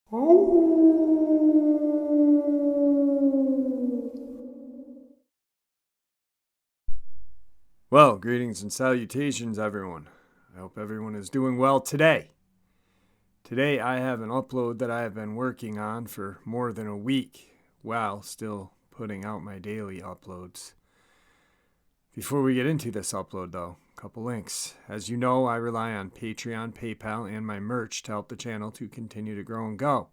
Well, greetings and salutations, everyone. I hope everyone is doing well today. Today, I have an upload that I have been working on for more than a week while still putting out my daily uploads. Before we get into this upload, though, a couple links. As you know, I rely on Patreon, PayPal, and my merch to help the channel to continue to grow and go.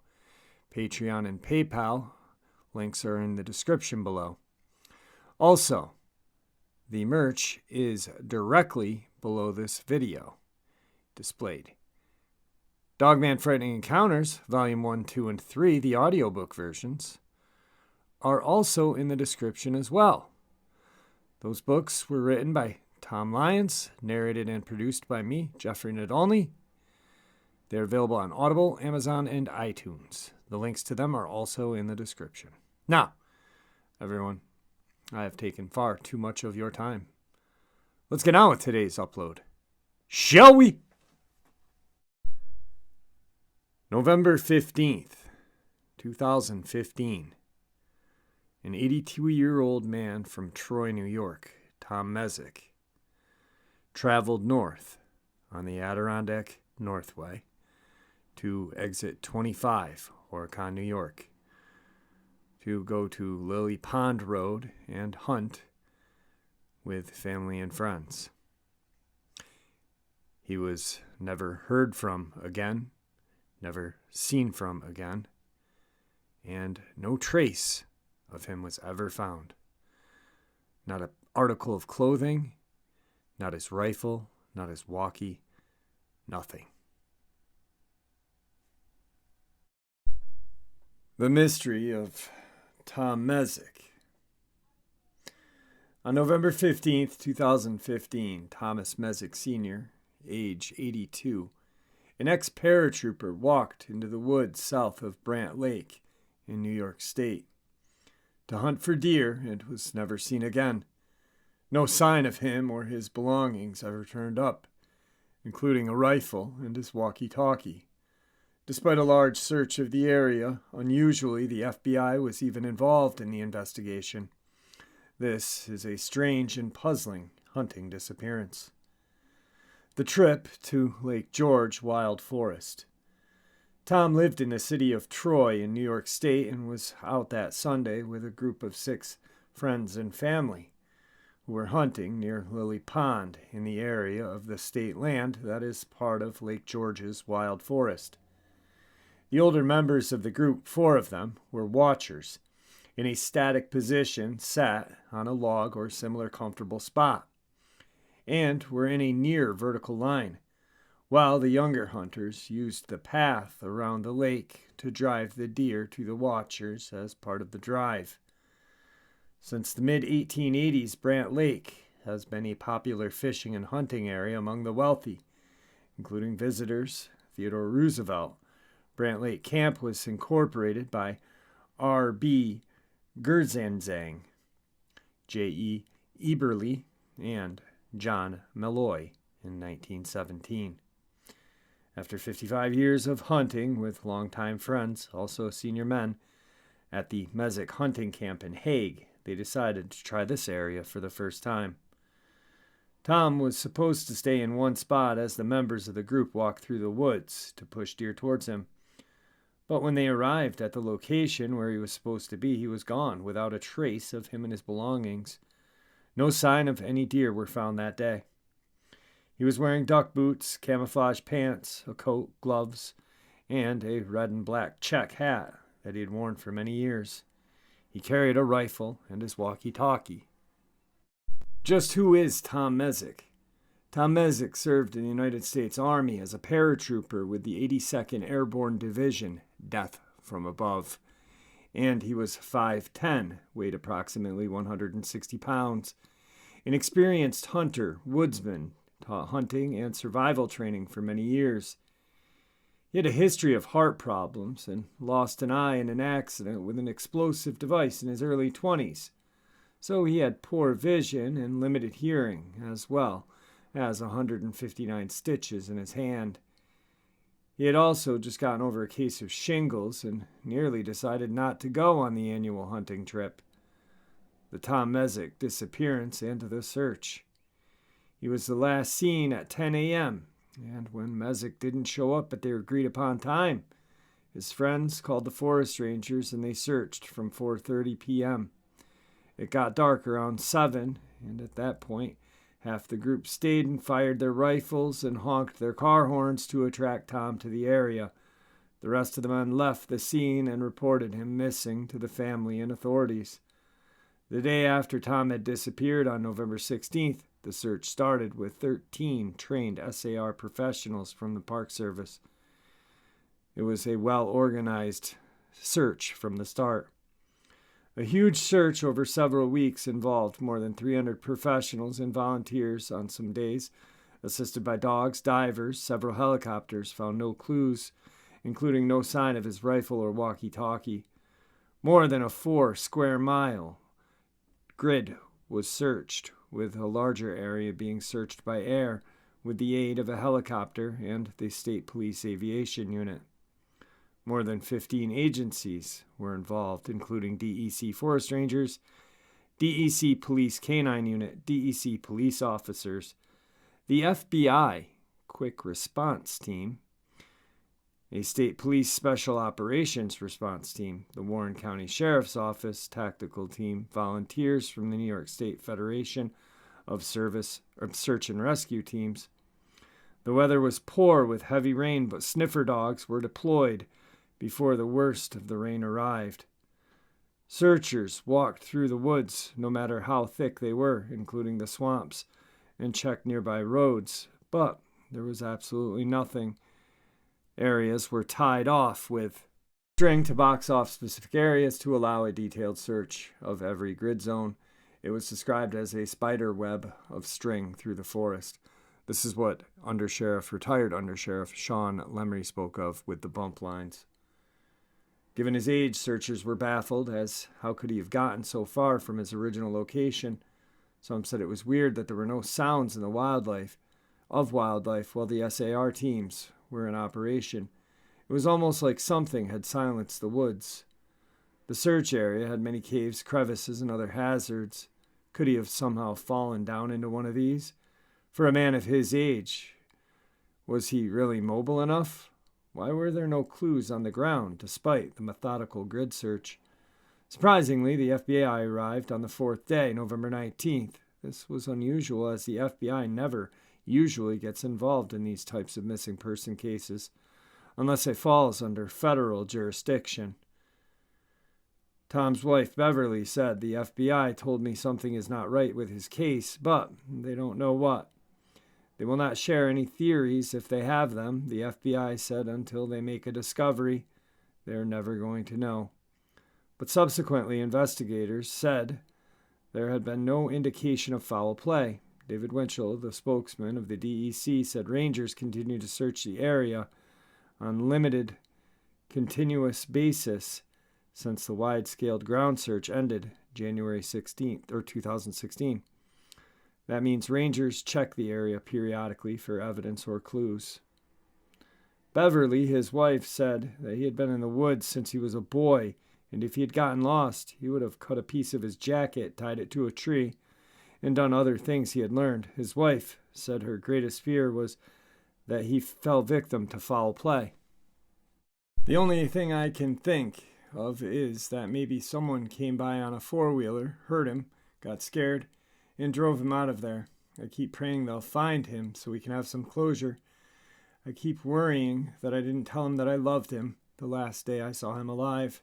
Patreon and PayPal links are in the description below. Also, the merch is directly below this video displayed. Dogman Frightening Encounters, Volume 1, 2, and 3, the audiobook versions, are also in the description as well. Those books were written by Tom Lyons, narrated and produced by me, Jeffrey Nadolny. They're available on Audible, Amazon, and iTunes. The links to them are also in the description. Now, everyone, I have taken far too much of your time. Let's get on with today's upload. Shall we? November 15th, 2015. An 82-year-old man from Troy, New York, Tom Messick, traveled north on the Adirondack Northway to exit 25, Horicon, New York, to go to Lily Pond Road and hunt with family and friends. He was never heard from again, never seen from again, and no trace of him was ever found. Not an article of clothing, not his rifle, not his walkie, nothing. The mystery of Tom Messick. On November 15th, 2015, Thomas Messick Sr., age 82, an ex-paratrooper, walked into the woods south of Brant Lake in New York State to hunt for deer and was never seen again. No sign of him or his belongings ever turned up, including a rifle and his walkie-talkie. Despite a large search of the area, unusually the FBI was even involved in the investigation. This is a strange and puzzling hunting disappearance. The trip to Lake George Wild Forest. Tom lived in the city of Troy in New York State and was out that Sunday with a group of 6 friends and family who were hunting near Lily Pond in the area of the state land that is part of Lake George's Wild Forest. The older members of the group, 4 of them, were watchers in a static position, sat on a log or similar comfortable spot, and were in a near vertical line, while the younger hunters used the path around the lake to drive the deer to the watchers as part of the drive. Since the mid-1880s, Brant Lake has been a popular fishing and hunting area among the wealthy, including visitors. Theodore Roosevelt. Brant Lake Camp was incorporated by R.B. Gerzanzang, J.E. Eberly, and John Malloy in 1917. After 55 years of hunting with longtime friends, also senior men, at the Messick hunting camp in Hague, they decided to try this area for the first time. Tom was supposed to stay in one spot as the members of the group walked through the woods to push deer towards him. But when they arrived at the location where he was supposed to be, he was gone without a trace of him and his belongings. No sign of any deer were found that day. He was wearing duck boots, camouflage pants, a coat, gloves, and a red and black check hat that he had worn for many years. He carried a rifle and his walkie-talkie. Just who is Tom Messick? Tom Messick served in the United States Army as a paratrooper with the 82nd Airborne Division, Death from Above, and he was 5'10", weighed approximately 160 pounds. An experienced hunter, woodsman, taught hunting and survival training for many years. He had a history of heart problems and lost an eye in an accident with an explosive device in his early 20s. So he had poor vision and limited hearing, as well as 159 stitches in his hand. He had also just gotten over a case of shingles and nearly decided not to go on the annual hunting trip. The Tom Messick disappearance and the search. He was the last seen at 10 a.m., and when Messick didn't show up at their agreed-upon time, his friends called the forest rangers and they searched from 4:30 p.m. It got dark around 7, and at that point, half the group stayed and fired their rifles and honked their car horns to attract Tom to the area. The rest of the men left the scene and reported him missing to the family and authorities. The day after Tom had disappeared on November 16th, the search started with 13 trained SAR professionals from the Park Service. It was a well-organized search from the start. A huge search over several weeks involved more than 300 professionals and volunteers on some days. Assisted by dogs, divers, several helicopters found no clues, including no sign of his rifle or walkie-talkie. More than a 4-square-mile grid was searched, with a larger area being searched by air with the aid of a helicopter and the State Police Aviation Unit. More than 15 agencies were involved, including DEC Forest Rangers, DEC Police Canine Unit, DEC Police Officers, the FBI Quick Response Team, a State Police Special Operations Response Team, the Warren County Sheriff's Office Tactical Team, volunteers from the New York State Federation of Search and Rescue Teams. The weather was poor with heavy rain, but sniffer dogs were deployed before the worst of the rain arrived. Searchers walked through the woods, no matter how thick they were, including the swamps, and checked nearby roads, but there was absolutely nothing. Areas were tied off with string to box off specific areas to allow a detailed search of every grid zone. It was described as a spider web of string through the forest. This is what retired Undersheriff Sean Lemry spoke of with the bump lines. Given his age, searchers were baffled, as how could he have gotten so far from his original location? Some said it was weird that there were no sounds in the wildlife while the SAR teams were in operation. It was almost like something had silenced the woods. The search area had many caves, crevices, and other hazards. Could he have somehow fallen down into one of these? For a man of his age, was he really mobile enough? Why were there no clues on the ground, despite the methodical grid search? Surprisingly, the FBI arrived on the 4th day, November 19th. This was unusual, as the FBI never usually gets involved in these types of missing person cases, unless it falls under federal jurisdiction. Tom's wife, Beverly, said, "The FBI told me something is not right with his case, but they don't know what. They will not share any theories if they have them," the FBI said, "until they make a discovery. They're never going to know." But subsequently, investigators said there had been no indication of foul play. David Winchell, the spokesman of the DEC, said rangers continue to search the area on limited, continuous basis since the wide-scaled ground search ended January 16th, or 2016. That means rangers check the area periodically for evidence or clues. Beverly, his wife, said that he had been in the woods since he was a boy, and if he had gotten lost, he would have cut a piece of his jacket, tied it to a tree, and done other things he had learned. His wife said her greatest fear was that he fell victim to foul play. The only thing I can think of is that maybe someone came by on a four-wheeler, heard him, got scared, and drove him out of there. I keep praying they'll find him so we can have some closure. I keep worrying that I didn't tell him that I loved him the last day I saw him alive.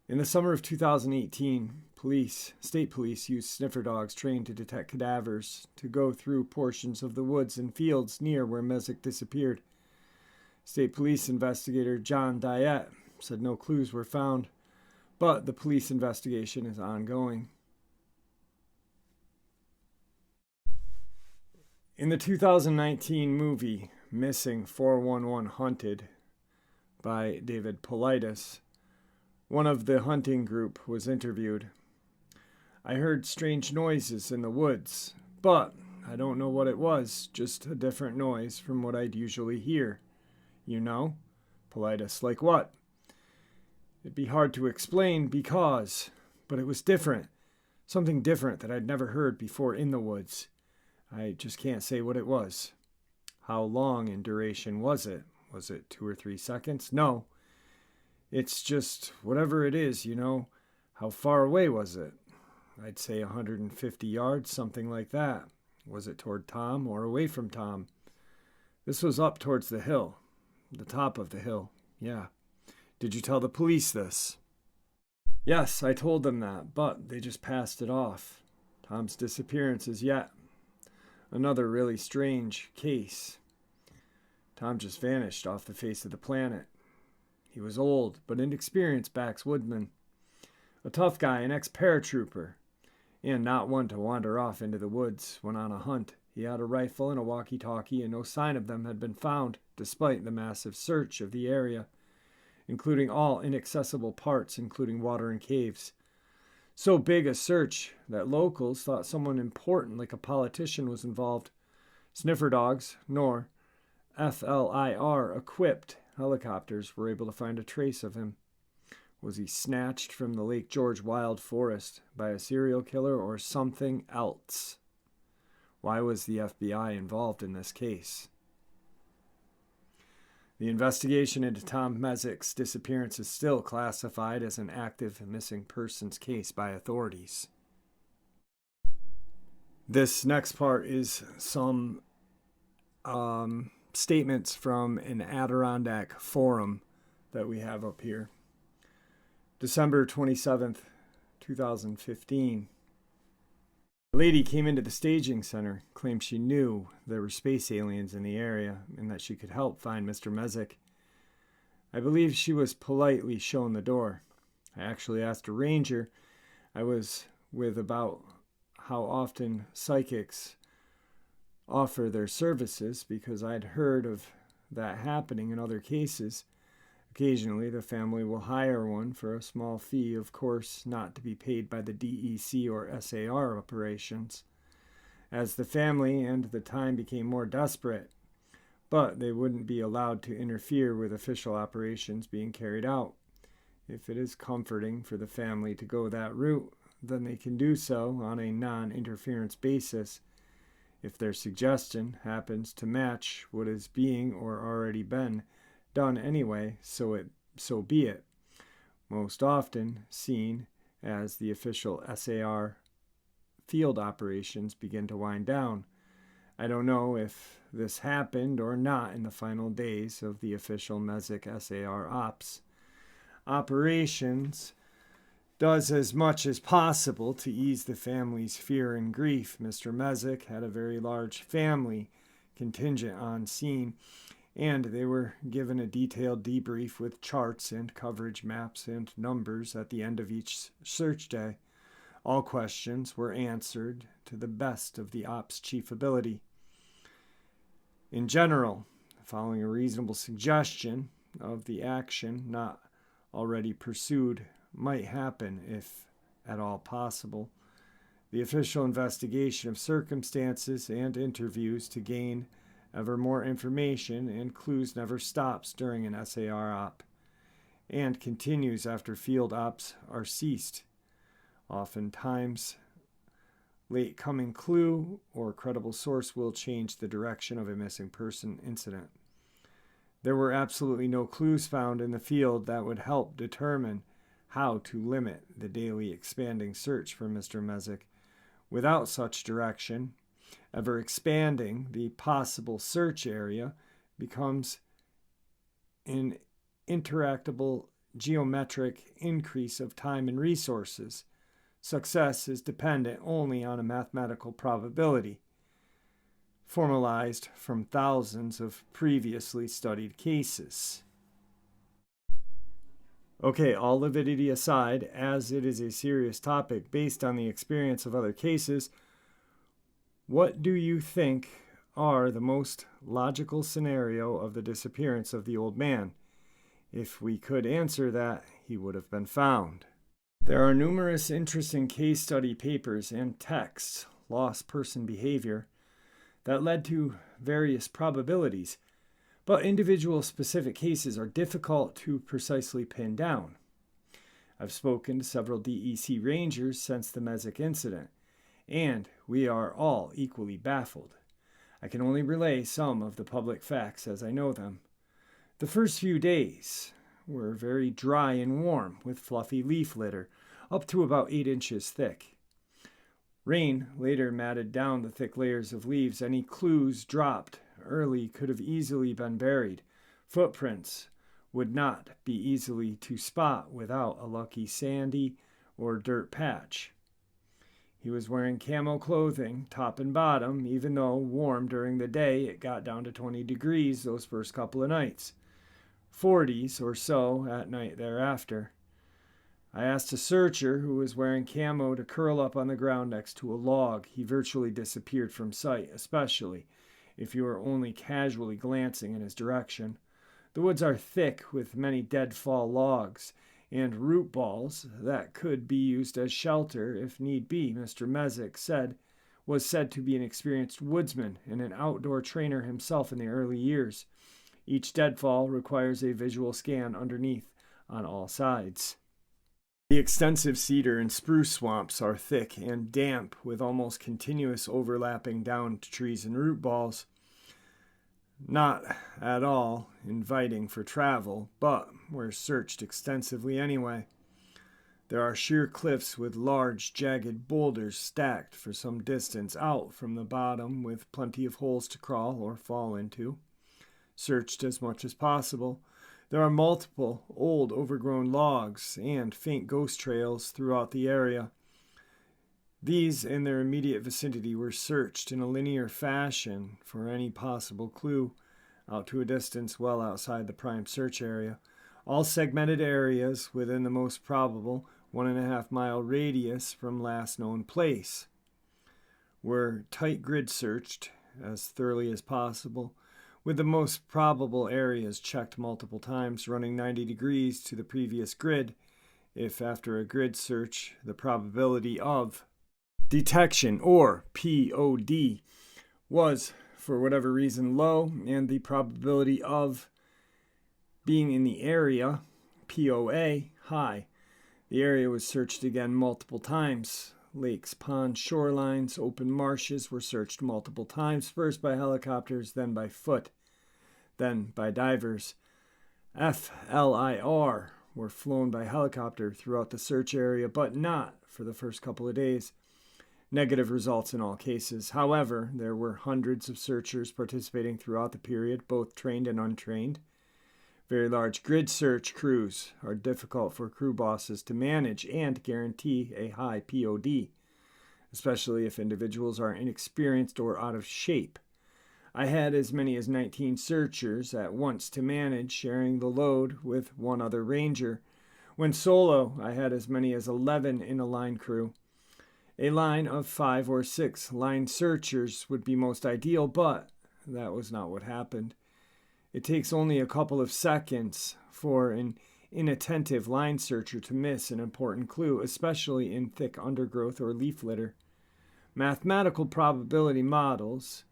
In the summer of 2018, state police used sniffer dogs trained to detect cadavers to go through portions of the woods and fields near where Messick disappeared. State police investigator John Diet said no clues were found, but the police investigation is ongoing. In the 2019 movie Missing 411 Hunted by David Paulides, one of the hunting group was interviewed. "I heard strange noises in the woods, but I don't know what it was, just a different noise from what I'd usually hear," You know? Politis, like what? It'd be hard to explain because, but it was different. Something different that I'd never heard before in the woods. I just can't say what it was. How long in duration was it? Was it 2 or 3 seconds? No. It's just whatever it is, you know. How far away was it? I'd say 150 yards, something like that. Was it toward Tom or away from Tom? This was up towards the hill. The top of the hill, yeah. Did you tell the police this? Yes, I told them that, but they just passed it off. Tom's disappearance is yet another really strange case. Tom just vanished off the face of the planet. He was old, but inexperienced backwoodsman. A tough guy, an ex-paratrooper, and not one to wander off into the woods when on a hunt. He had a rifle and a walkie-talkie, and no sign of them had been found, despite the massive search of the area, including all inaccessible parts, including water and caves. So big a search that locals thought someone important, like a politician, was involved. Sniffer dogs, nor FLIR-equipped helicopters were able to find a trace of him. Was he snatched from the Lake George wild forest by a serial killer or something else? Why was the FBI involved in this case? The investigation into Tom Messick's disappearance is still classified as an active missing persons case by authorities. This next part is some statements from an Adirondack forum that we have up here. December 27th, 2015. A lady came into the staging center, claimed she knew there were space aliens in the area and that she could help find Mr. Messick. I believe she was politely shown the door. I actually asked a ranger I was with about how often psychics offer their services because I'd heard of that happening in other cases. Occasionally, the family will hire one for a small fee, of course, not to be paid by the DEC or SAR operations, as the family and the time became more desperate. But they wouldn't be allowed to interfere with official operations being carried out. If it is comforting for the family to go that route, then they can do so on a non-interference basis. If their suggestion happens to match what is being or already been done anyway, so be it. Most often seen as the official SAR field operations begin to wind down. I don't know if this happened or not in the final days of the official Messick SAR operations. Does as much as possible to ease the family's fear and grief. Mr. Messick had a very large family contingent on scene, and they were given a detailed debrief with charts and coverage maps and numbers at the end of each search day. All questions were answered to the best of the ops chief ability. In general, following a reasonable suggestion of the action not already pursued might happen if at all possible. The official investigation of circumstances and interviews to gain ever more information and clues never stops during an SAR op and continues after field ops are ceased. Oftentimes, late coming clue or credible source will change the direction of a missing person incident. There were absolutely no clues found in the field that would help determine how to limit the daily expanding search for Mr. Messick. Without such direction, ever expanding the possible search area becomes an interactable geometric increase of time and resources. Success is dependent only on a mathematical probability, formalized from thousands of previously studied cases. Okay, all avidity aside, as it is a serious topic based on the experience of other cases, what do you think are the most logical scenario of the disappearance of the old man? If we could answer that, he would have been found. There are numerous interesting case study papers and texts, lost person behavior, that led to various probabilities, but individual specific cases are difficult to precisely pin down. I've spoken to several DEC rangers since the Messick incident, and we are all equally baffled. I can only relay some of the public facts as I know them. The first few days were very dry and warm, with fluffy leaf litter, up to about 8 inches thick. Rain later matted down the thick layers of leaves. Any clues dropped early could have easily been buried. Footprints would not be easily to spot without a lucky sandy or dirt patch. He was wearing camo clothing, top and bottom, even though warm during the day. It got down to 20 degrees those first couple of nights, 40s or so at night thereafter. I asked a searcher who was wearing camo to curl up on the ground next to a log. He virtually disappeared from sight, especially if you were only casually glancing in his direction. The woods are thick with many deadfall logs and root balls that could be used as shelter if need be. Mr. Messick was said to be an experienced woodsman and an outdoor trainer himself in the early years. Each deadfall requires a visual scan underneath on all sides. The extensive cedar and spruce swamps are thick and damp with almost continuous overlapping downed trees and root balls. Not at all inviting for travel, but were searched extensively anyway. There are sheer cliffs with large, jagged boulders stacked for some distance out from the bottom, with plenty of holes to crawl or fall into. Searched as much as possible. There are multiple old, overgrown logs and faint ghost trails throughout the area. These in their immediate vicinity were searched in a linear fashion for any possible clue out to a distance well outside the prime search area. All segmented areas within the most probable 1.5-mile radius from last known place were tight grid searched as thoroughly as possible, with the most probable areas checked multiple times, running 90 degrees to the previous grid if after a grid search the probability of detection, or POD, was for whatever reason low, and the probability of being in the area, POA, high. The area was searched again multiple times. Lakes, ponds, shorelines, open marshes were searched multiple times, first by helicopters, then by foot, then by divers. FLIR were flown by helicopter throughout the search area, but not for the first couple of days. Negative results in all cases. However, there were hundreds of searchers participating throughout the period, both trained and untrained. Very large grid search crews are difficult for crew bosses to manage and guarantee a high POD, especially if individuals are inexperienced or out of shape. I had as many as 19 searchers at once to manage, sharing the load with one other ranger. When solo, I had as many as 11 in a line crew. A line of 5 or 6 line searchers would be most ideal, but that was not what happened. It takes only a couple of seconds for an inattentive line searcher to miss an important clue, especially in thick undergrowth or leaf litter. Mathematical probability models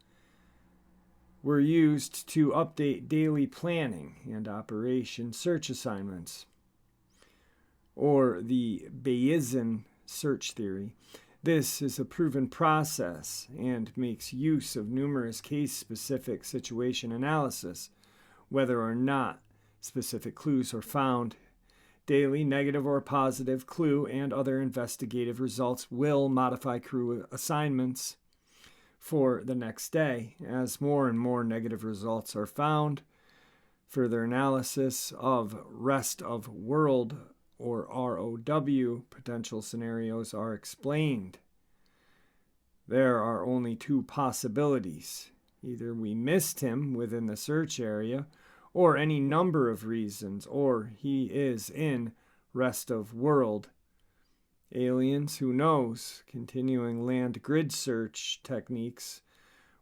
were used to update daily planning and operation search assignments, or the Bayesian search theory. This is a proven process and makes use of numerous case-specific situation analysis, whether or not specific clues are found. Daily negative or positive clue and other investigative results will modify crew assignments for the next day. As more and more negative results are found, further analysis of rest of world, or ROW, potential scenarios are explained. There are only 2 possibilities. Either we missed him within the search area, or any number of reasons, or he is in rest of world. Aliens, who knows? Continuing land grid search techniques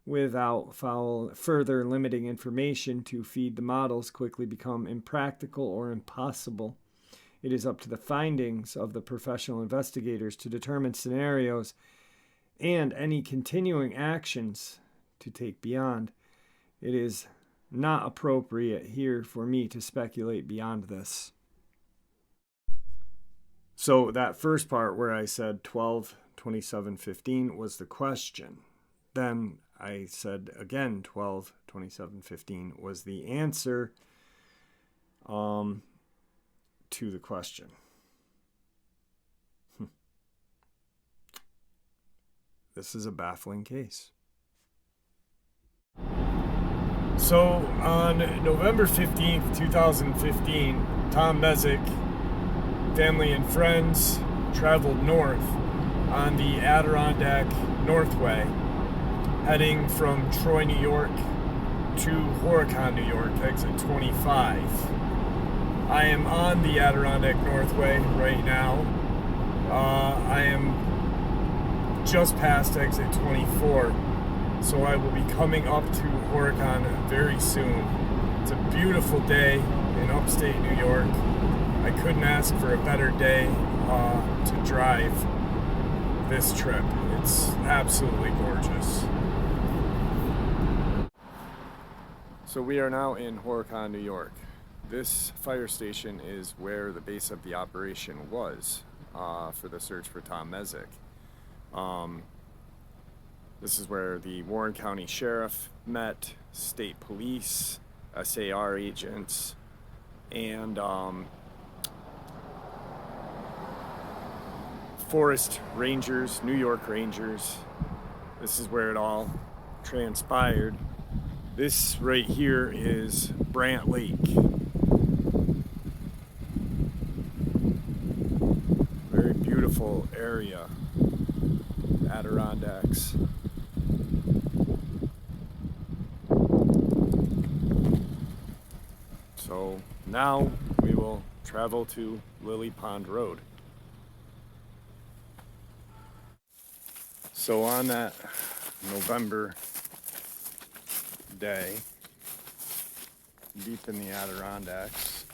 without further limiting information to feed the models quickly become impractical or impossible. It is up to the findings of the professional investigators to determine scenarios and any continuing actions to take beyond. It is not appropriate here for me to speculate beyond this. So that first part where I said 12/27/15 was the question. Then I said again 12/27/15 was the answer to the question. This is a baffling case. So on November 15th, 2015, Tom Messick, family and friends, traveled north on the Adirondack Northway, heading from Troy, New York to Horicon, New York, exit 25. I am on the Adirondack Northway right now. I am just past exit 24, so I will be coming up to Horicon very soon. It's a beautiful day in upstate New York. I couldn't ask for a better day to drive this trip. It's absolutely gorgeous. So we are now in Horicon, New York. This fire station is where the base of the operation was for the search for Tom Messick. This is where the Warren County Sheriff met, state police, SAR agents, and forest rangers, New York Rangers. This is where it all transpired. This right here is Brant Lake. Very beautiful area. Adirondacks. So now we will travel to Lily Pond Road. So on that November day, deep in the Adirondacks,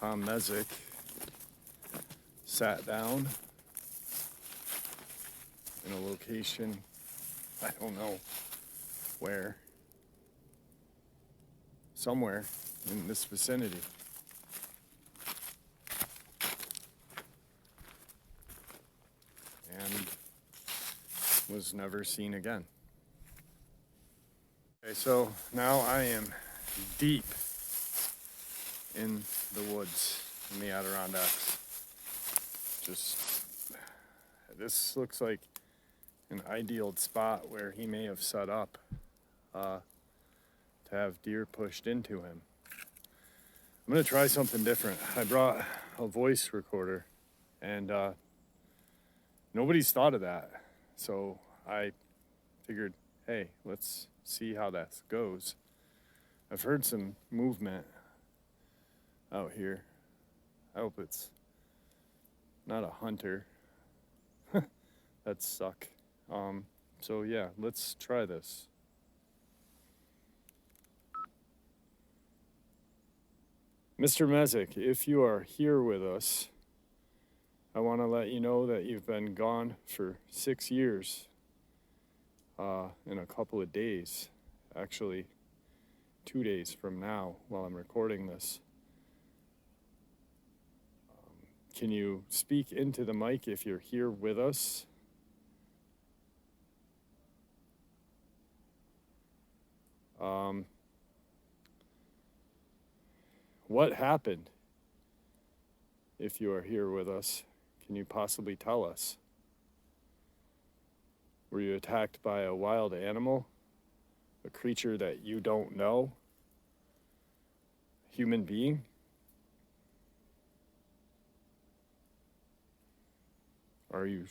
Tom Messick sat down in a location, I don't know where, somewhere in this vicinity. And was never seen again. Okay, so now I am deep in the woods in the Adirondacks. This looks like an ideal spot where he may have set up to have deer pushed into him. I'm gonna try something different. I brought a voice recorder and nobody's thought of that. So I figured, hey, let's see how that goes. I've heard some movement out here. I hope it's not a hunter. That'd suck. So yeah, let's try this. Mr. Messick, if you are here with us, I want to let you know that you've been gone for 6 years in a couple of days. Actually, 2 days from now while I'm recording this. Can you speak into the mic if you're here with us? What happened? If you are here with us, can you possibly tell us? Were you attacked by a wild animal? A creature that you don't know? Human being? Are you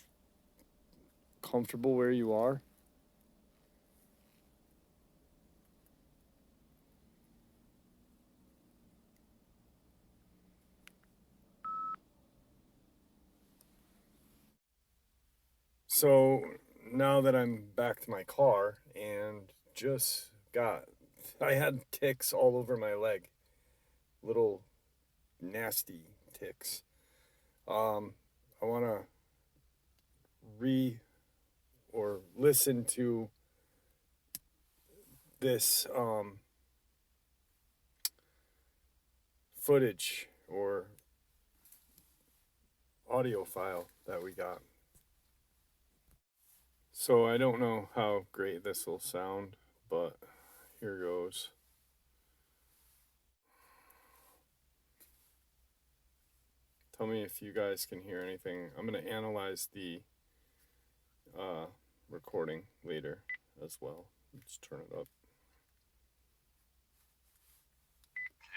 comfortable where you are? So now that I'm back to my car and I had ticks all over my leg, little nasty ticks. I want to listen to this footage or audio file that we got. So I don't know how great this will sound, but here goes. Tell me if you guys can hear anything. I'm going to analyze the recording later as well. Let's turn it up.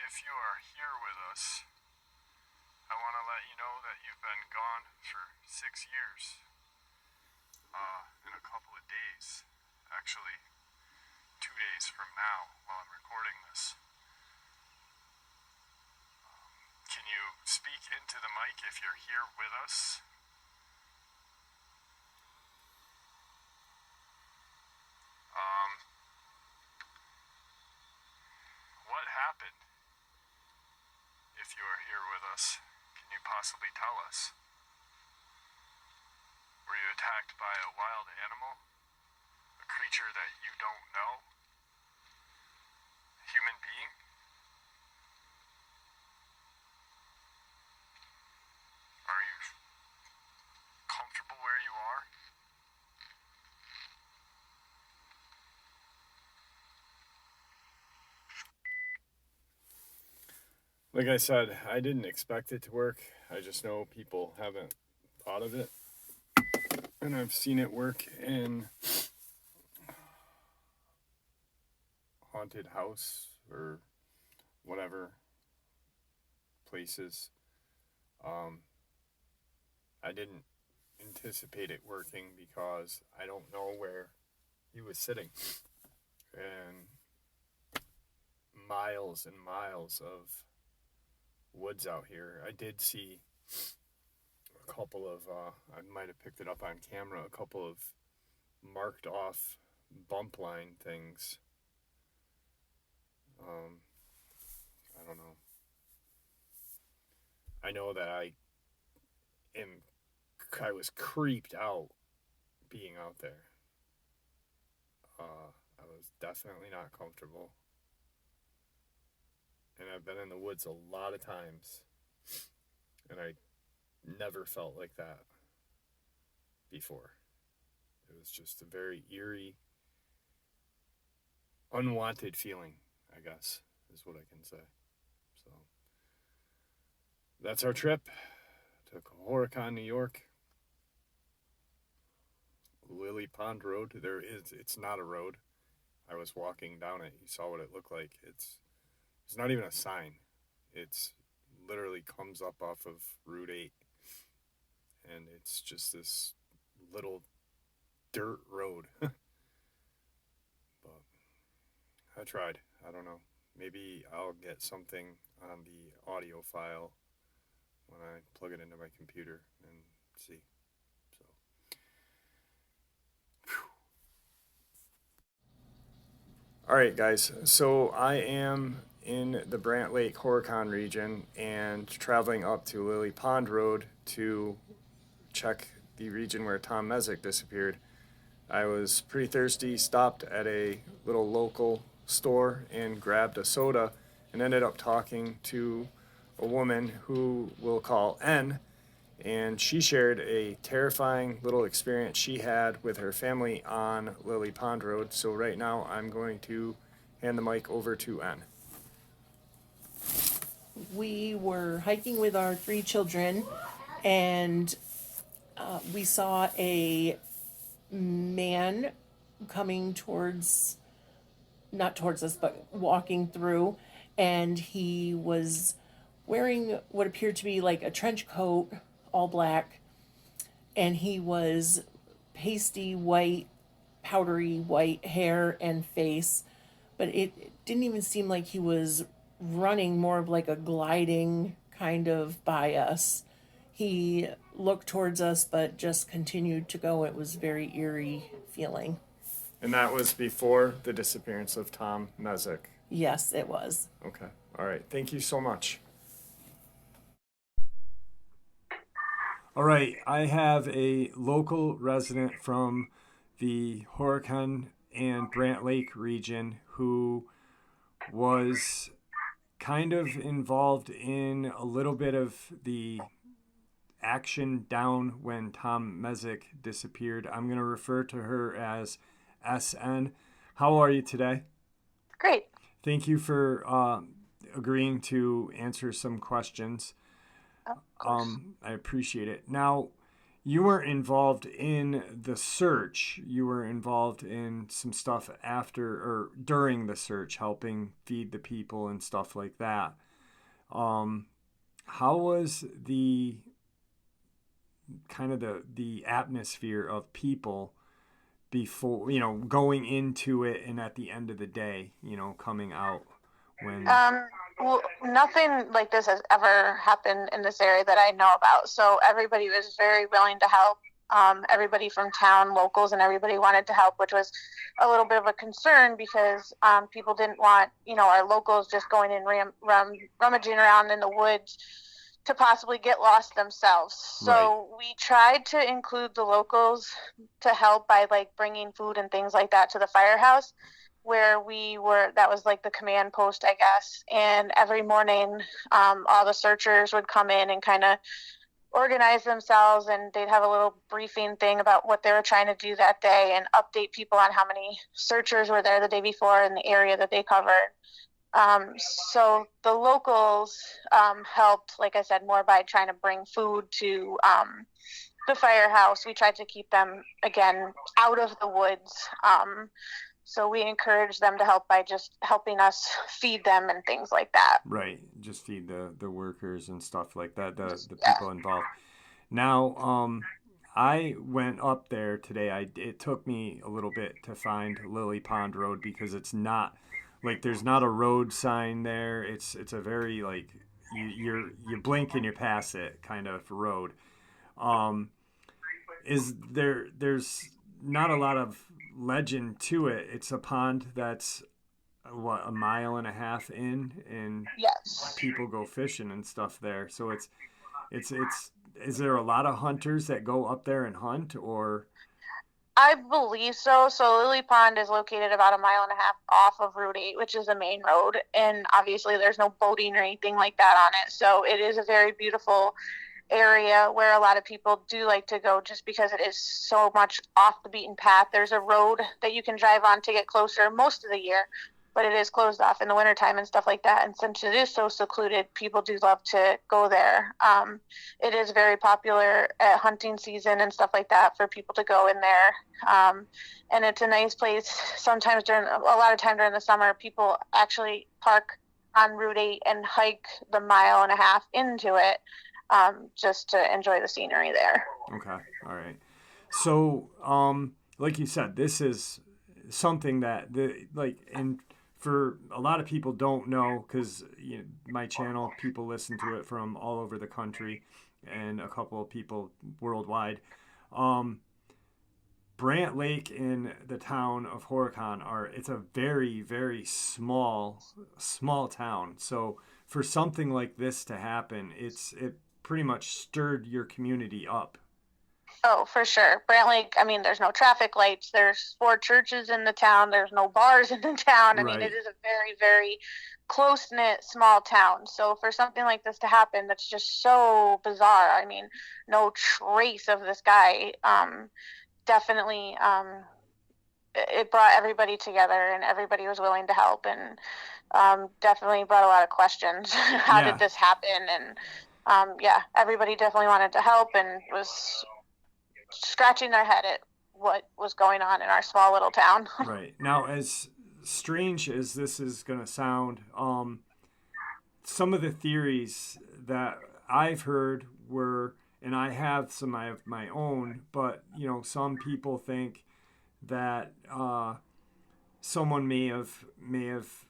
If you are here with us, I want to let you know that you've been gone for 6 years. In a couple of days, actually 2 days from now while I'm recording this. Can you speak into the mic if you're here with us? What happened? If you are here with us, can you possibly tell us? Were you attacked by a wild animal? A creature that you don't know? A human being? Are you comfortable where you are? Like I said, I didn't expect it to work. I just know people haven't thought of it. And I've seen it work in haunted house or whatever places. I didn't anticipate it working because I don't know where he was sitting. And miles and miles of woods out here. I did see a couple of, I might have picked it up on camera, a couple of marked off bump line things. I don't know. I know that I was creeped out being out there. I was definitely not comfortable. And I've been in the woods a lot of times, and I never felt like that before. It was just a very eerie, unwanted feeling, I guess, is what I can say. So that's our trip to Horicon, New York. Lily Pond Road. It's not a road. I was walking down it. You saw what it looked like. It's not even a sign. It's literally comes up off of Route 8. And it's just this little dirt road. But I tried. I don't know. Maybe I'll get something on the audio file when I plug it into my computer and see. So, all right, guys. So I am in the Brant Lake Horicon region and traveling up to Lily Pond Road to check the region where Tom Messick disappeared. I was pretty thirsty, stopped at a little local store and grabbed a soda and ended up talking to a woman who we'll call N, and she shared a terrifying little experience she had with her family on Lily Pond Road. So right now I'm going to hand the mic over to N. We were hiking with our 3 children, and we saw a man coming towards, not towards us, but walking through, and he was wearing what appeared to be like a trench coat, all black, and he was pasty white, powdery white hair and face, but it didn't even seem like he was running, more of like a gliding kind of by us. He looked towards us but just continued to go. It was very eerie feeling. And that was before the disappearance of Tom Messick. Yes, it was. Okay. All right. Thank you so much. All right. I have a local resident from the Horicon and Brant Lake region who was kind of involved in a little bit of the action down when Tom Messick disappeared. I'm going to refer to her as SN. How are you today? Great. Thank you for agreeing to answer some questions. Of course. I appreciate it. Now, you weren't involved in the search. You were involved in some stuff after or during the search, helping feed the people and stuff like that. How was the kind of the atmosphere of people before, going into it and at the end of the day, coming out when... Well, nothing like this has ever happened in this area that I know about. So everybody was very willing to help. Everybody from town, locals, and everybody wanted to help, which was a little bit of a concern because people didn't want, our locals just going in rummaging around in the woods to possibly get lost themselves. So we tried to include the locals to help by like bringing food and things like that to the firehouse where we were. That was like the command post, I guess. And every morning, all the searchers would come in and kind of organize themselves, and they'd have a little briefing thing about what they were trying to do that day and update people on how many searchers were there the day before in the area that they covered. So the locals helped, like I said, more by trying to bring food to the firehouse. We tried to keep them, again, out of the woods. So we encouraged them to help by just helping us feed them and things like that. Right. Just feed the workers and stuff like that, the people involved. Now, I went up there today. It took me a little bit to find Lily Pond Road because it's not... Like there's not a road sign there. It's a very like you blink and you pass it kind of road. There's not a lot of legend to it. It's a pond that's a mile and a half in, and yes, people go fishing and stuff there. So it's is there a lot of hunters that go up there and hunt, or? I believe so. So Lily Pond is located about a mile and a half off of Route 8, which is the main road. And obviously there's no boating or anything like that on it. So it is a very beautiful area where a lot of people do like to go just because it is so much off the beaten path. There's a road that you can drive on to get closer most of the year, but it is closed off in the wintertime and stuff like that. And since it is so secluded, people do love to go there. It is very popular at hunting season and stuff like that for people to go in there. And it's a nice place. Sometimes a lot of time during the summer, people actually park on Route 8 and hike the mile and a half into it just to enjoy the scenery there. Okay. All right. So, like you said, this is something that and for a lot of people don't know, because my channel, people listen to it from all over the country and a couple of people worldwide. Brant Lake in the town of Horicon it's a very, very small town. So for something like this to happen, it pretty much stirred your community up. Oh, for sure. Brant Lake, I mean, there's no traffic lights. There's 4 churches in the town. There's no bars in the town. I mean, it is a very, very close-knit, small town. So for something like this to happen, that's just so bizarre. I mean, no trace of this guy. Definitely, it brought everybody together, and everybody was willing to help, and definitely brought a lot of questions. How did this happen? And everybody definitely wanted to help and was scratching their head at what was going on in our small little town. Right. Now, as strange as this is going to sound, some of the theories that I've heard were, and I have some of my own, but, some people think that someone may have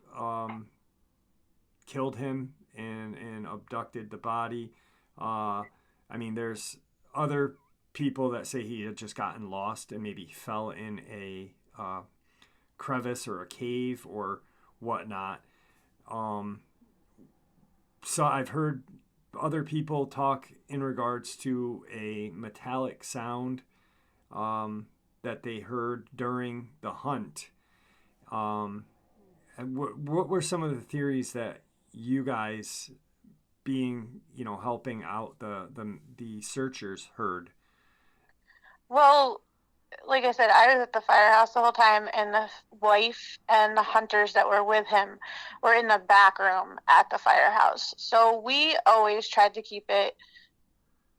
killed him and abducted the body. I mean, there's other people that say he had just gotten lost and maybe fell in a crevice or a cave or whatnot. So I've heard other people talk in regards to a metallic sound that they heard during the hunt. And what were some of the theories that you guys, being, helping out the searchers, heard? Well, like I said, I was at the firehouse the whole time, and the wife and the hunters that were with him were in the back room at the firehouse. So we always tried to keep it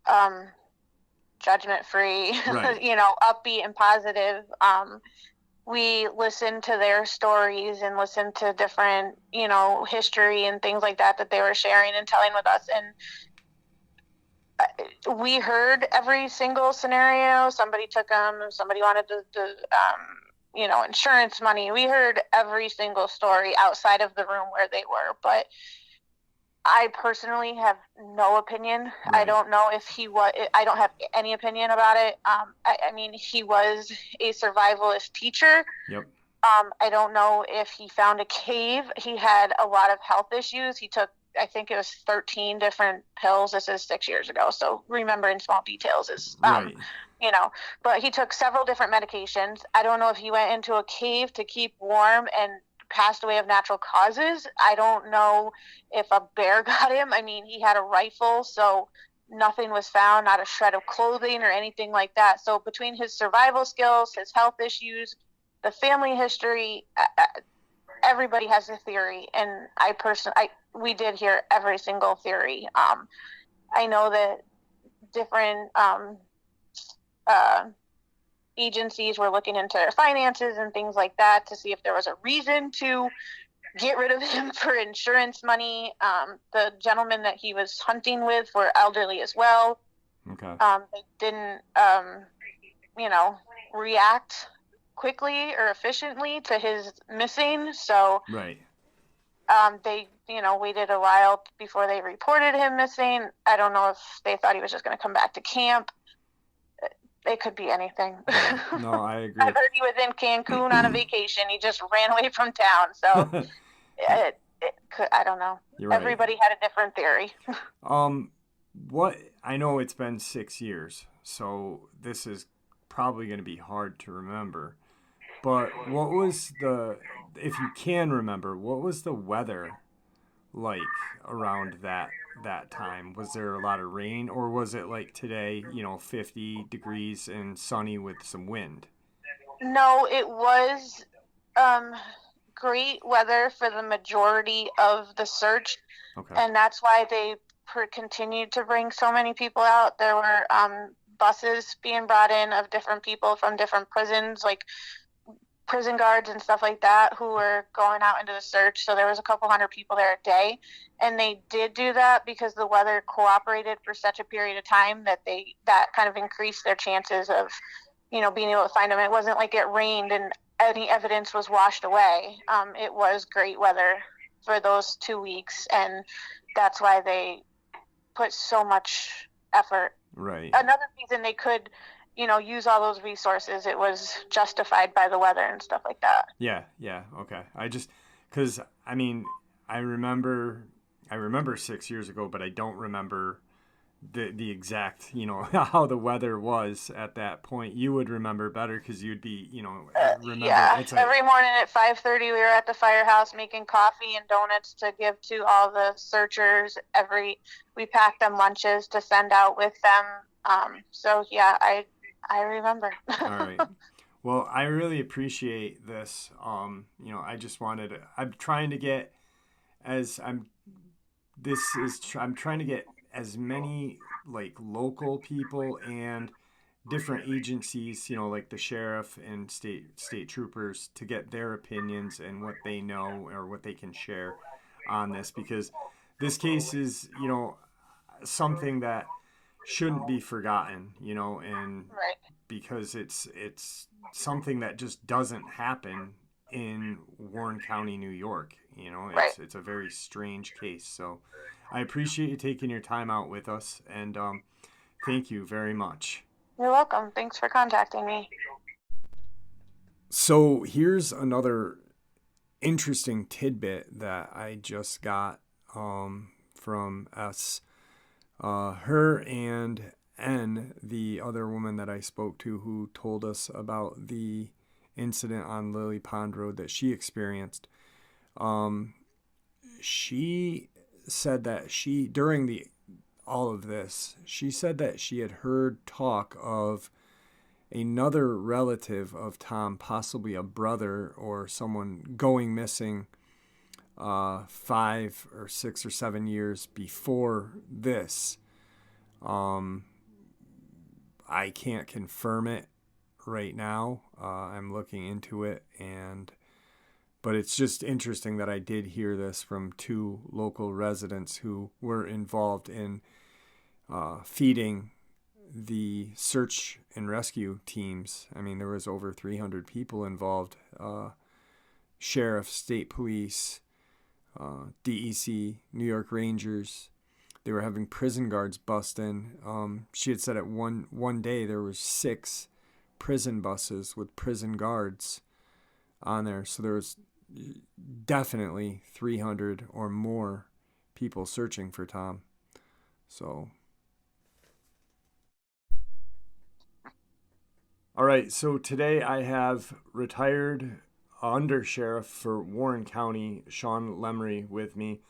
um, judgment free, Right. upbeat and positive. We listened to their stories and listened to different, history and things like that they were sharing and telling with us. And we heard every single scenario. Somebody took them. Somebody wanted insurance money. We heard every single story outside of the room where they were. But I personally have no opinion. Right. I don't know if he was. I don't have any opinion about it. I mean, he was a survivalist teacher. Yep. I don't know if he found a cave. He had a lot of health issues. He took, I think it was 13 different pills. This is 6 years ago. So remembering small details is, Right. But he took several different medications. I don't know if he went into a cave to keep warm and passed away of natural causes. I don't know if a bear got him. I mean, he had a rifle, so nothing was found, not a shred of clothing or anything like that. So between his survival skills, his health issues, the family history, everybody has a theory, and we did hear every single theory. I know that different agencies were looking into their finances and things like that to see if there was a reason to get rid of him for insurance money. The gentlemen that he was hunting with were elderly as well. Okay. They didn't, react quickly or efficiently to his missing. So Right. they, waited a while before they reported him missing. I don't know if they thought he was just going to come back to camp. It could be anything. Yeah. No, I agree. I've heard he was in Cancun on a vacation. He just ran away from town. So it could, I don't know. You're right. Everybody had a different theory. What, I know it's been 6 years, so this is probably going to be hard to remember. But what was if you can remember, what was the weather like around that time? Was there a lot of rain, or was it like today, 50 degrees and sunny with some wind? No, it was great weather for the majority of the search. Okay. And that's why they continued to bring so many people out. There were buses being brought in of different people from different prisons, like prison guards and stuff like that, who were going out into the search. So there was a couple hundred people there a day, and they did do that because the weather cooperated for such a period of time that kind of increased their chances of being able to find them. It wasn't like it rained and any evidence was washed away. It was great weather for those 2 weeks, and that's why they put so much effort. Right. Another reason they could use all those resources, it was justified by the weather and stuff like that. Yeah, okay. Because, I mean, I remember 6 years ago, but I don't remember the exact, how the weather was at that point. You would remember better because you'd be, remember. Yeah, every morning at 5:30 we were at the firehouse making coffee and donuts to give to all the searchers. We packed them lunches to send out with them. So yeah, I remember. All right. Well, I really appreciate this. I just I'm trying to get I'm trying to get as many like local people and different agencies, like the sheriff and state troopers, to get their opinions and what they know or what they can share on this, because this case is, something that shouldn't be forgotten, and Right. because it's something that just doesn't happen in Warren County, New York. Right. It's a very strange case. So I appreciate you taking your time out with us, and thank you very much. You're welcome. Thanks for contacting me. So here's another interesting tidbit that I just got from S. Her and N, the other woman that I spoke to, who told us about the incident on Lily Pond Road that she experienced. She said that during all of this, she said that she had heard talk of another relative of Tom, possibly a brother or someone, going missing 5 or 6 or 7 years before this. I can't confirm it right now. I'm looking into it, but it's just interesting that I did hear this from 2 local residents who were involved in feeding the search and rescue teams. I mean, there was over 300 people involved. Sheriff, state police, DEC, New York Rangers. They were having prison guards bust in. She had said at one day there was 6 prison buses with prison guards on there. So there was definitely 300 or more people searching for Tom. So, all right. So today I have retired Undersheriff for Warren County, Sean Lemry, with me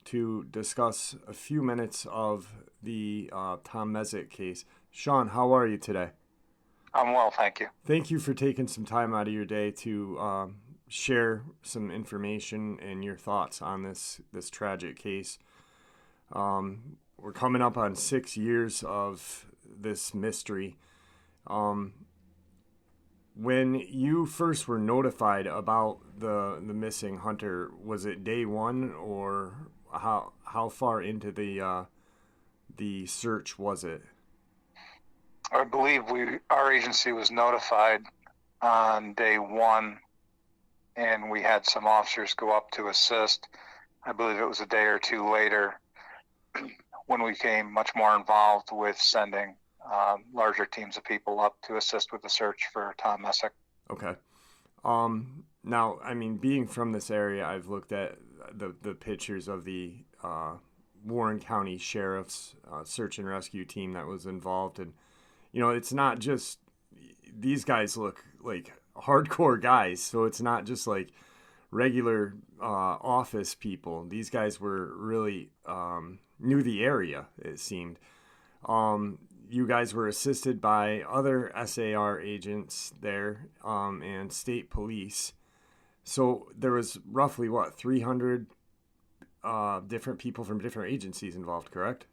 to discuss a few minutes of the Tom Messick case. Sean, how are you today? I'm well, thank you. Thank you for taking some time out of your day to share some information and your thoughts on this tragic case. We're coming up on 6 years of this mystery. When you first were notified about the missing hunter, was it day one, or how far into the search was it? I believe our agency was notified on day 1, and we had some officers go up to assist. I believe it was a day or 2 later when we became much more involved with sending larger teams of people up to assist with the search for Tom Messick. Okay. Now, I mean, being from this area, I've looked at the pictures of the Warren County Sheriff's search and rescue team that was involved. And, you know, it's not just, these guys look like hardcore guys. So it's not just like regular office people. These guys were really knew the area, it seemed. You guys were assisted by other SAR agents there and state police. So there was roughly, 300 different people from different agencies involved, correct?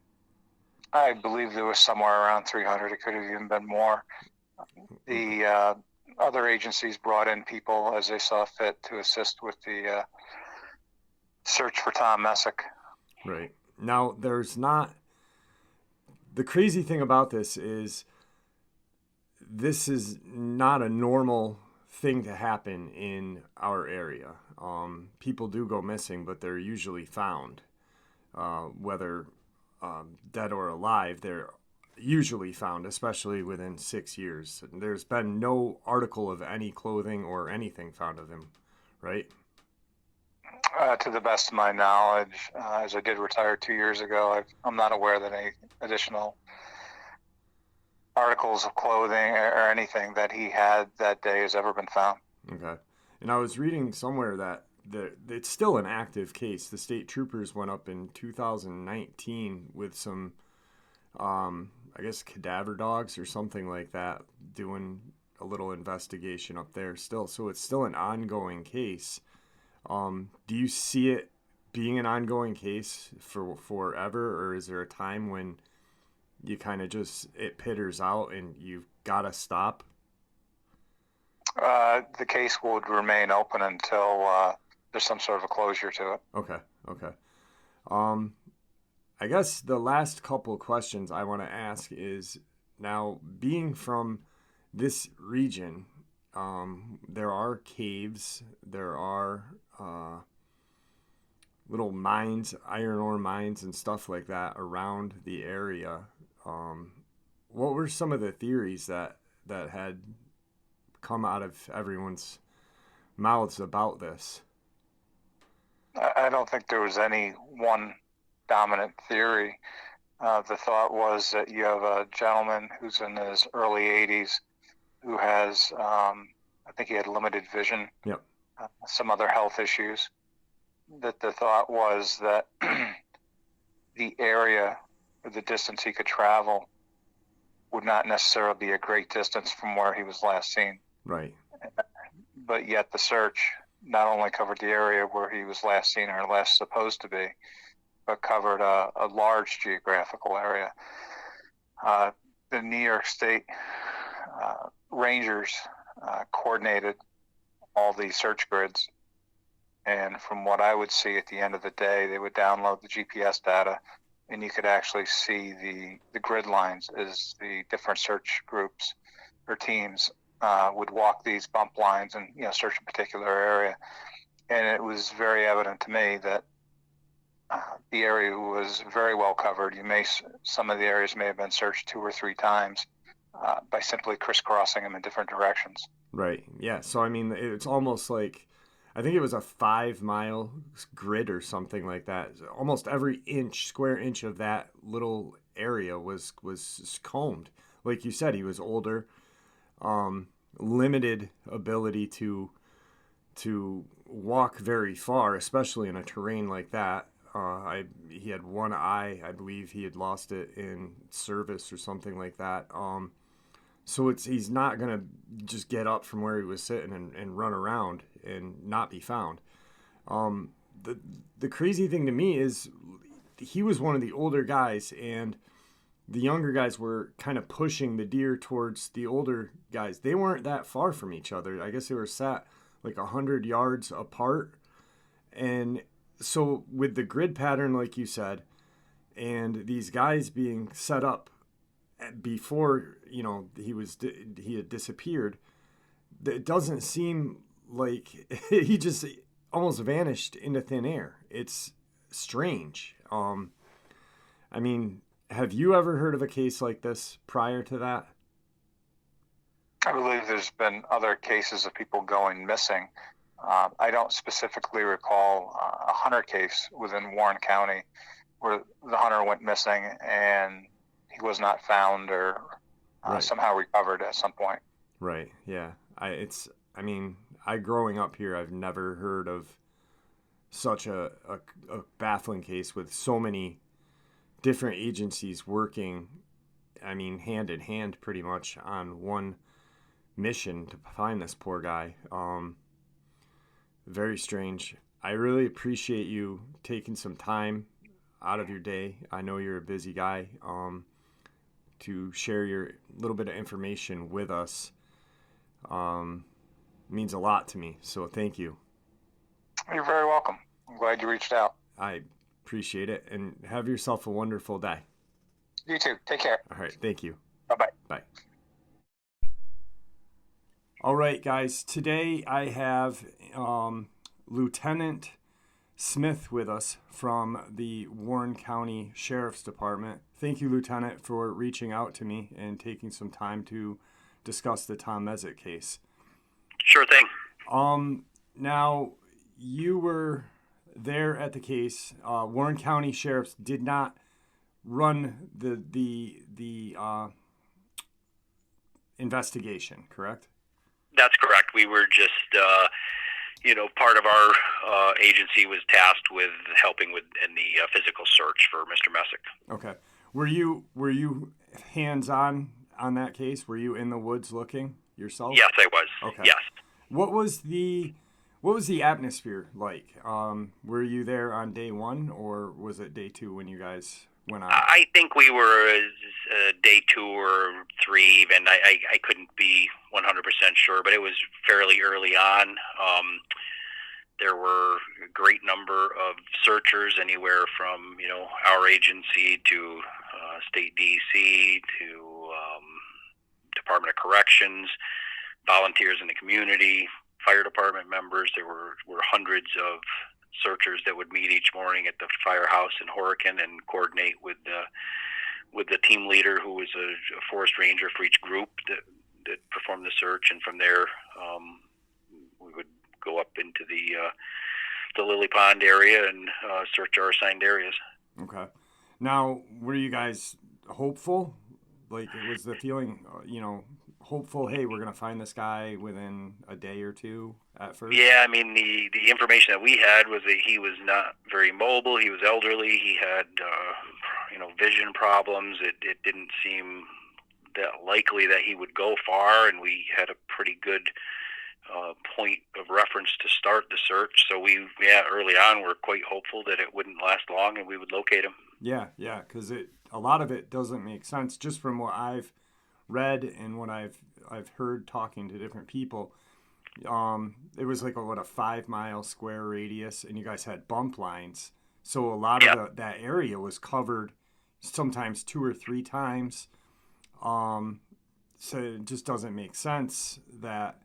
I believe there was somewhere around 300. It could have even been more. The other agencies brought in people as they saw fit to assist with the search for Tom Messick. Right. Now, there's not... The crazy thing about this is not a normal thing to happen in our area. People do go missing, but they're usually found. Whether dead or alive, they're usually found, especially within 6 years. There's been no article of any clothing or anything found of him, right? To the best of my knowledge, as I did retire 2 years ago, I'm not aware that any additional articles of clothing or anything that he had that day has ever been found. Okay. And I was reading somewhere that it's still an active case. The state troopers went up in 2019 with some, I guess, cadaver dogs or something like that, doing a little investigation up there still. So it's still an ongoing case. Do you see it being an ongoing case for forever, or is there a time when you kind of it pitters out and you've got to stop? The case would remain open until there's some sort of a closure to it. Okay. I guess the last couple of questions I want to ask is, now, being from this region, there are caves, there are little mines, iron ore mines and stuff like that around the area. What were some of the theories that had come out of everyone's mouths about this? I don't think there was any one dominant theory. The thought was that you have a gentleman who's in his early 80s who has I think he had limited vision, Yep. some other health issues. That the thought was that the area or the distance he could travel would not necessarily be a great distance from where he was last seen. Right. But yet the search not only covered the area where he was last seen or last supposed to be, but covered a large geographical area. The New York State Rangers coordinated all these search grids. And from what I would see at the end of the day, they would download the GPS data, and you could actually see the grid lines as the different search groups or teams would walk these bump lines and search a particular area. And it was very evident to me that the area was very well covered. Some of the areas may have been searched 2 or 3 times by simply crisscrossing them in different directions. Right. Yeah. So I mean, it's almost like, I think it was a 5-mile grid or something like that. Almost every square inch of that little area was combed. Like you said, he was older, limited ability to walk very far, especially in a terrain like that. He had one eye, I believe he had lost it in service or something like that. So he's not gonna just get up from where he was sitting and run around and not be found. The crazy thing to me is he was one of the older guys, and the younger guys were kind of pushing the deer towards the older guys. They weren't that far from each other. I guess they were sat like 100 yards apart. And so with the grid pattern, like you said, and these guys being set up before he had disappeared, it doesn't seem like he just almost vanished into thin air. It's strange. I mean, have you ever heard of a case like this prior to that? I believe there's been other cases of people going missing. I don't specifically recall a hunter case within Warren County where the hunter went missing and he was not found or somehow recovered at some point. Right. Yeah. I growing up here, I've never heard of such a baffling case with so many different agencies working, hand in hand pretty much on one mission to find this poor guy. Very strange. I really appreciate you taking some time out of your day. I know you're a busy guy. To share your little bit of information with us means a lot to me. So thank you. You're very welcome. I'm glad you reached out. I appreciate it, and have yourself a wonderful day. You too. Take care. All right. Thank you. Bye-bye. Bye. All right, guys. Today I have Lieutenant Smith with us from the Warren County Sheriff's Department. Thank you, Lieutenant, for reaching out to me and taking some time to discuss the Tom Messick case. Sure thing. Now, you were there at the case. Warren County Sheriffs did not run the investigation, correct? That's correct. We were just, part of our agency was tasked with helping in the physical search for Mr. Messick. Okay. Were you hands-on that case? Were you in the woods looking yourself? Yes, I was. Okay. Yes. What was the atmosphere like? Were you there on day 1, or was it day 2 when you guys went on? I think we were day 2 or 3 even. I couldn't be 100% sure, but it was fairly early on. There were a great number of searchers, anywhere from our agency to state DC to Department of Corrections, volunteers in the community, fire department members. There were hundreds of searchers that would meet each morning at the firehouse in Horicon and coordinate with the team leader, who was a forest ranger for each group that performed the search. And from there, we would go up into the Lily Pond area and search our assigned areas. Okay. Now, were you guys hopeful? Like, was the feeling, hopeful, hey, we're going to find this guy within a day or two at first? Yeah, I mean, the information that we had was that he was not very mobile. He was elderly. He had, vision problems. It didn't seem that likely that he would go far, and we had a pretty good point of reference to start the search. So early on, we're quite hopeful that it wouldn't last long and we would locate him. Yeah, because a lot of it doesn't make sense just from what I've read and what I've heard talking to different people. It was like a 5 mile square radius, and you guys had bump lines, so a lot of that area was covered, sometimes 2 or 3 times. So it just doesn't make sense that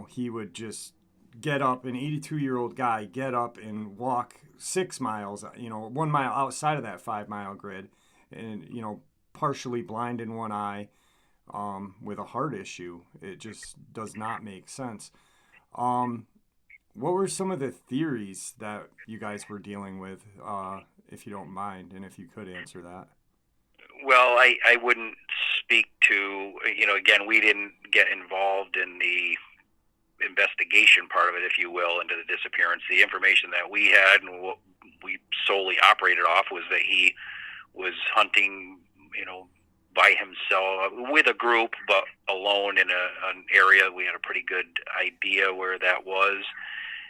he would just get up, an 82-year-old guy, get up and walk 6 miles, 1 mile outside of that 5 mile grid, and partially blind in one eye, with a heart issue. It just does not make sense. What were some of the theories that you guys were dealing with, if you don't mind, and if you could answer that? Well, I wouldn't speak to, again, we didn't get involved in the investigation part of it, if you will, into the disappearance. The information that we had and what we solely operated off was that he was hunting, by himself, with a group, but alone in an area. We had a pretty good idea where that was,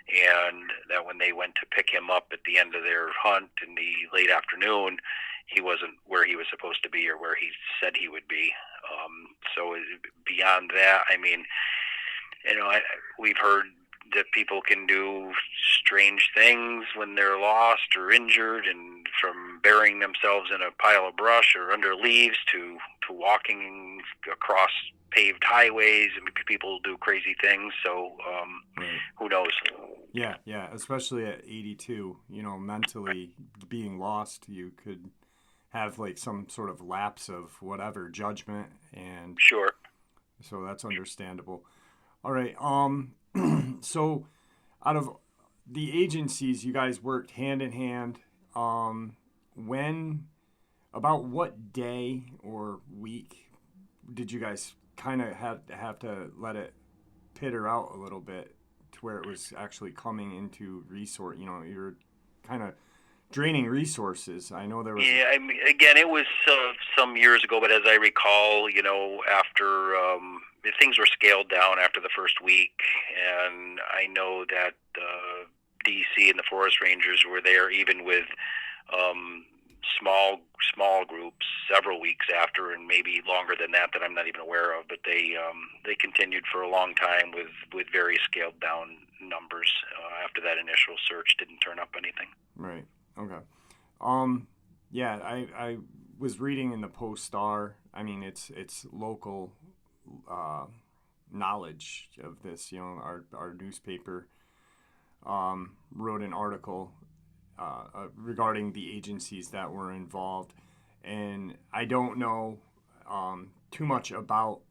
and that when they went to pick him up at the end of their hunt in the late afternoon, he wasn't where he was supposed to be or where he said he would be. So beyond that, I mean, we've heard that people can do strange things when they're lost or injured, and from burying themselves in a pile of brush or under leaves to walking across paved highways, and people do crazy things. So who knows? Yeah, especially at 82, mentally being lost, you could have like some sort of lapse of whatever judgment, and sure. So that's understandable. All right. So out of the agencies, you guys worked hand in hand. About what day or week did you guys kind of have to let it peter out a little bit to where it was actually coming into resource? You're kind of draining resources. I know there was. Yeah, I mean, again, it was some years ago, but as I recall, after things were scaled down after the first week, and I know that DC and the forest rangers were there even with small groups several weeks after, and maybe longer than that I'm not even aware of. But they continued for a long time with very scaled down numbers after that initial search didn't turn up anything. Right. Okay. Yeah, I was reading in the Post-Star. I mean, it's local knowledge of this. Our newspaper wrote an article regarding the agencies that were involved, and I don't know too much about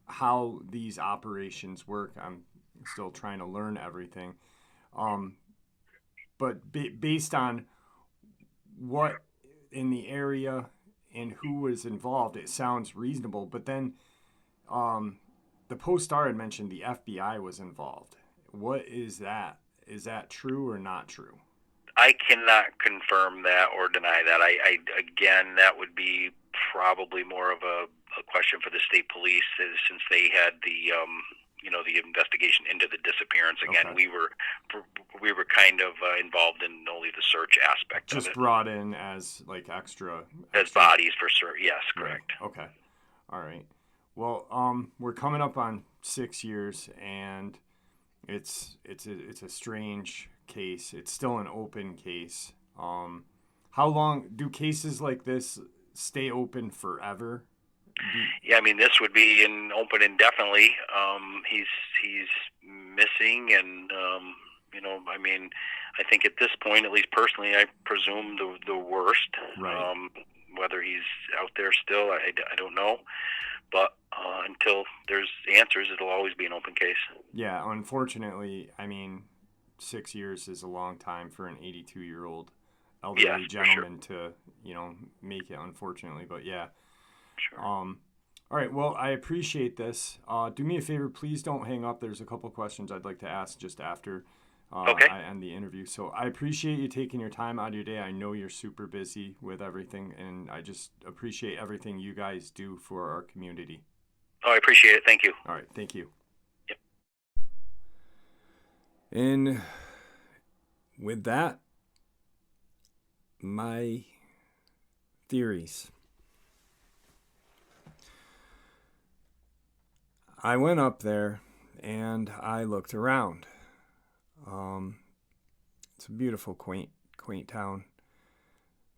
how these operations work. I'm still trying to learn everything. But based on what in the area and who was involved, it sounds reasonable. But then the Post-Star had mentioned the FBI was involved. What is that? Is that true or not true? I cannot confirm that or deny that. I again, that would be probably more of a question for the state police, since they had the the investigation into the disappearance. Again, Okay. we were kind of involved in only the search aspect Just of it. brought in as like extra bodies for search. Yes, correct. Right. Okay. All right. Well, we're coming up on 6 years, and it's a strange case. It's still an open case. How long do cases like this stay open forever? Yeah, I mean, this would be open indefinitely. He's missing, and I mean, I think at this point, at least personally, I presume the worst. Right. Whether he's out there still, I don't know. But until there's answers, it'll always be an open case. Yeah, unfortunately, I mean, 6 years is a long time for an 82-year-old elderly gentleman to, make it, unfortunately. But yeah. Sure. All right. Well, I appreciate this. Do me a favor, please don't hang up. There's a couple questions I'd like to ask just after Okay. I end the interview. So I appreciate you taking your time out of your day. I know you're super busy with everything, and I just appreciate everything you guys do for our community. Oh, I appreciate it. Thank you. All right. Thank you. Yep. And with that, my theories. I went up there and I looked around. It's a beautiful, quaint town.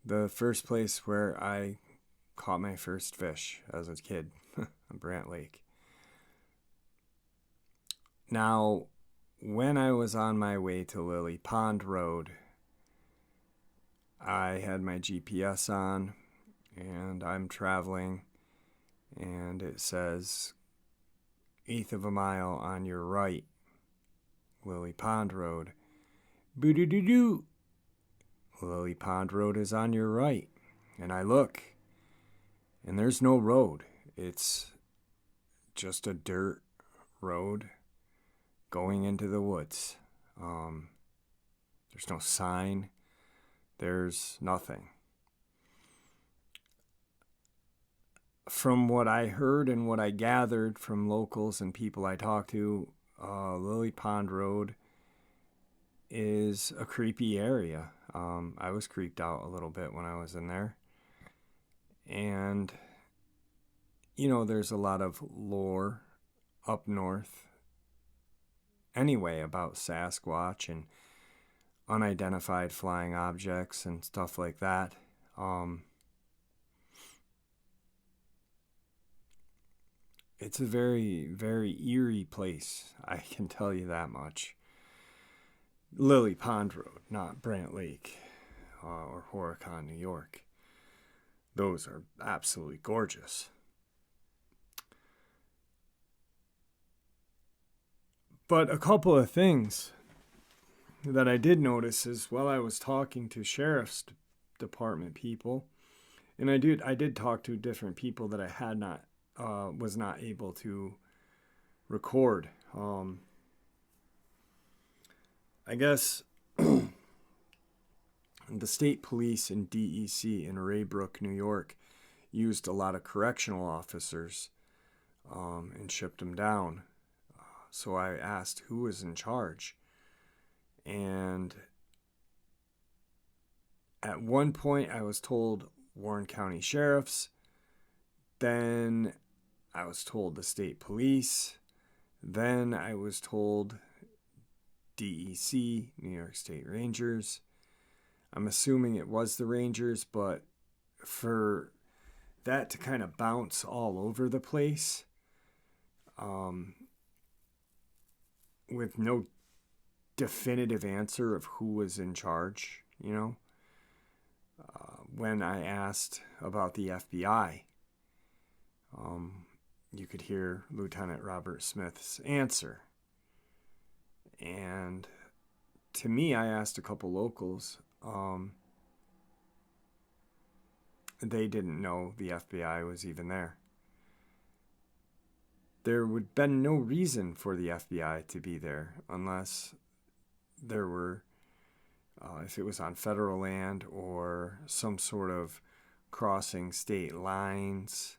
The first place where I caught my first fish as a kid, Brant Lake. Now, when I was on my way to Lily Pond Road, I had my GPS on and I'm traveling, and it says 1/8 of a mile on your right, Lily Pond Road. Boo-doo-doo-doo. Lily Pond Road is on your right. And I look, and there's no road. It's just a dirt road going into the woods. There's no sign. There's nothing. From what I heard and what I gathered from locals and people I talked to, Lily Pond Road is a creepy area. I was creeped out a little bit when I was in there. And, there's a lot of lore up north anyway about Sasquatch and unidentified flying objects and stuff like that. It's a very, very eerie place, I can tell you that much. Lily Pond Road, not Brant Lake or Horicon, New York. Those are absolutely gorgeous. But a couple of things that I did notice is while I was talking to sheriff's department people, and I did talk to different people that I was not able to record. I guess the state police and DEC in Raybrook, New York, used a lot of correctional officers and shipped them down. So I asked who was in charge. And at one point I was told Warren County Sheriffs. Then I was told the state police. Then I was told DEC, New York State Rangers. I'm assuming it was the Rangers, but for that to kind of bounce all over the place, with no definitive answer of who was in charge, when I asked about the FBI, you could hear Lieutenant Robert Smith's answer. And to me, I asked a couple locals. They didn't know the FBI was even there. There would have been no reason for the FBI to be there unless there were, if it was on federal land or some sort of crossing state lines,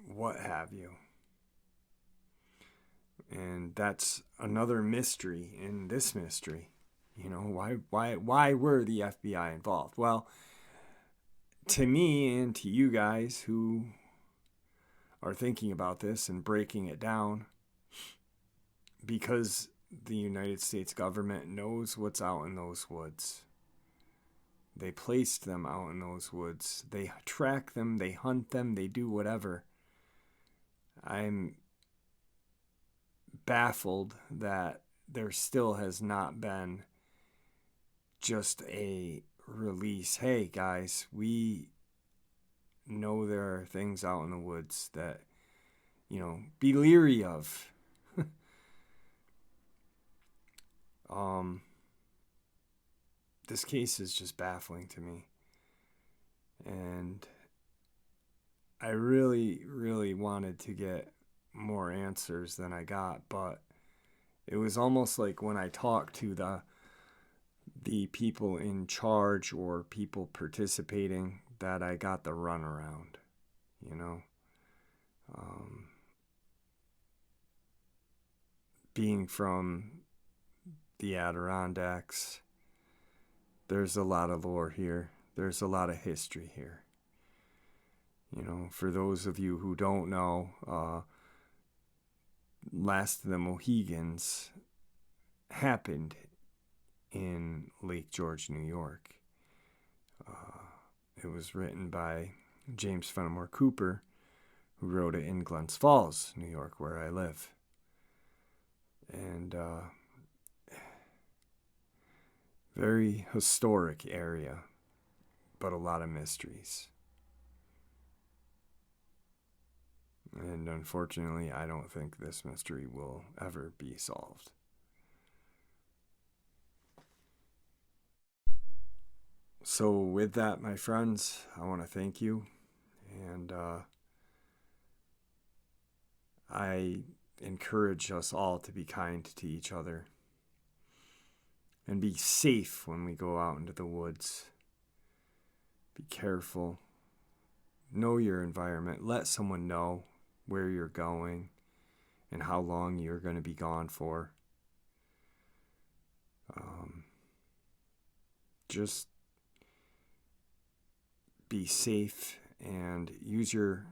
what have you. And that's another mystery in this mystery. Why were the FBI involved? Well, to me and to you guys who are thinking about this and breaking it down, because the United States government knows what's out in those woods. They placed them out in those woods. They track them, they hunt them, they do whatever. I'm baffled that there still has not been just a release. Hey guys, we know there are things out in the woods that, be leery of. This case is just baffling to me. And I really, really wanted to get more answers than I got, but it was almost like when I talked to the people in charge or people participating that I got the runaround, you know. Being from the Adirondacks, there's a lot of lore here. There's a lot of history here. You know, for those of you who don't know, Last of the Mohegans happened in Lake George, New York. It was written by James Fenimore Cooper, who wrote it in Glens Falls, New York, where I live. And very historic area, but a lot of mysteries. And unfortunately, I don't think this mystery will ever be solved. So with that, my friends, I want to thank you. And I encourage us all to be kind to each other and be safe when we go out into the woods. Be careful. Know your environment. Let someone know where you're going and how long you're going to be gone for. Just be safe and use your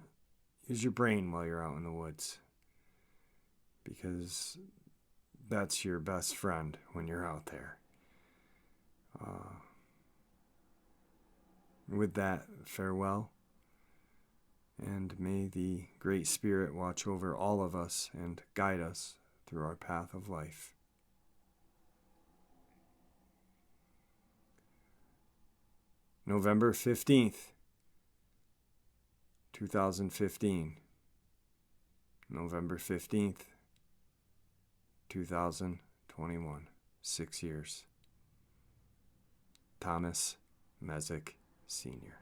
brain while you're out in the woods, because that's your best friend when you're out there. With that, farewell, and may the Great Spirit watch over all of us and guide us through our path of life. November 15th, 2015. November 15th, 2021. 6 years. Thomas Messick, Sr.